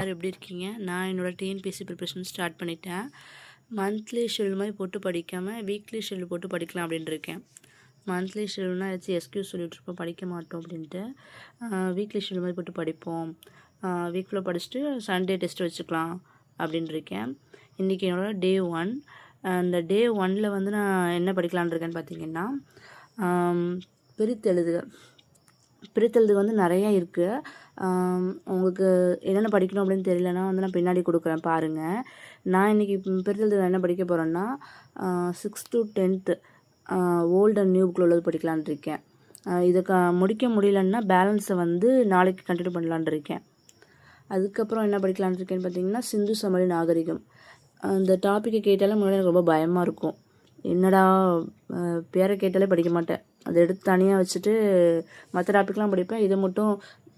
எல்லோரும் எப்படி இருக்கீங்க? நான் என்னோடய டிஎன்பிஎஸ்சி ப்ரிப்ரேஷன் ஸ்டார்ட் பண்ணிட்டேன். மந்த்லி ஷெட்யூல் மாதிரி போட்டு படிக்காமல் வீக்லி ஷெட்யூல் போட்டு படிக்கலாம் அப்படின்ட்டு இருக்கேன். மந்த்லி ஷெட்யூல்னால் ஏதாச்சும் எக்ஸ்கியூஸ் சொல்லிகிட்ருப்போம், படிக்க மாட்டோம் அப்படின்ட்டு. வீக்லி ஷெட்யூல் மாதிரி போட்டு படிப்போம். வீக் ஃபுல்லாக படிச்சுட்டு சண்டே டெஸ்ட் வச்சுக்கலாம் அப்படின்ட்டு இருக்கேன். இன்றைக்கி என்னோடய டே 1. அந்த டே 1ல் வந்து நான் என்ன படிக்கலான்னு இருக்கேன்னு பார்த்தீங்கன்னா, பிரித்தெழுதுக வந்து நிறையா இருக்குது. உங்களுக்கு என்னென்ன படிக்கணும் அப்படின்னு தெரியலனா வந்து நான் பின்னாடி கொடுக்குறேன் பாருங்கள். நான் இன்றைக்கி பிரித்தெழுதுக என்ன படிக்க போகிறேன்னா 6th to 10th old and new புக்கில் உள்ளது படிக்கலான் இருக்கேன். இதை முடிக்க முடியலன்னா பேலன்ஸை வந்து நாளைக்கு கண்டினியூ பண்ணலான் இருக்கேன். அதுக்கப்புறம் என்ன படிக்கலான் இருக்கேன்னு பார்த்தீங்கன்னா சிந்து சமவெளி நாகரிகம். அந்த டாப்பிக்கை கேட்டாலே முன்னாடி எனக்கு ரொம்ப பயமாக இருக்கும். என்னடா பேரை கேட்டாலே படிக்க மாட்டேன். அதை எடுத்து தனியாக வச்சுட்டு மற்ற டாப்பிக்லாம் படிப்பேன். இதை மட்டும்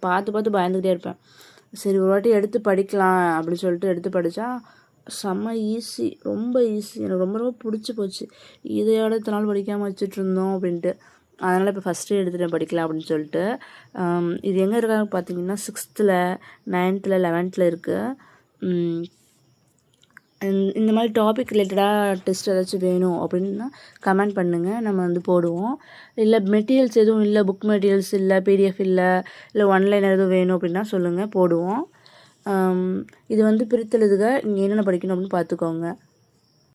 பார்த்து பயந்துக்கிட்டே இருப்பேன். சரி ஒரு வாட்டி எடுத்து படிக்கலாம் அப்படின்னு சொல்லிட்டு எடுத்து படித்தா செம்ம ஈஸி, ரொம்ப ஈஸி. எனக்கு ரொம்ப பிடிச்சி போச்சு. இதையோட இத்தனை நாள் படிக்காமல் வச்சுட்ருந்தோம் அப்படின்ட்டு. அதனால் இப்போ ஃபஸ்ட்டு எடுத்துகிட்டு படிக்கலாம் அப்படின்னு சொல்லிட்டு. இது எங்கே இருக்காங்க பார்த்தீங்கன்னா 6th, 9th, 11th இருக்குது. இந்த மாதிரி டாபிக் ரிலேட்டடாக டெஸ்ட் ஏதாச்சும் வேணும் அப்படின்னா கமெண்ட் பண்ணுங்கள், நம்ம வந்து போடுவோம். இல்லை மெட்டீரியல்ஸ் எதுவும் இல்லை, புக் மெட்டீரியல்ஸ் இல்லை, பிடிஎஃப் இல்லை ஒன்லைனர் எதுவும் வேணும் அப்படின்னா சொல்லுங்கள், போடுவோம். இது வந்து பிரித்தெழுதுக இங்கே என்னென்ன படிக்கணும் அப்படின்னு பார்த்துக்கோங்க.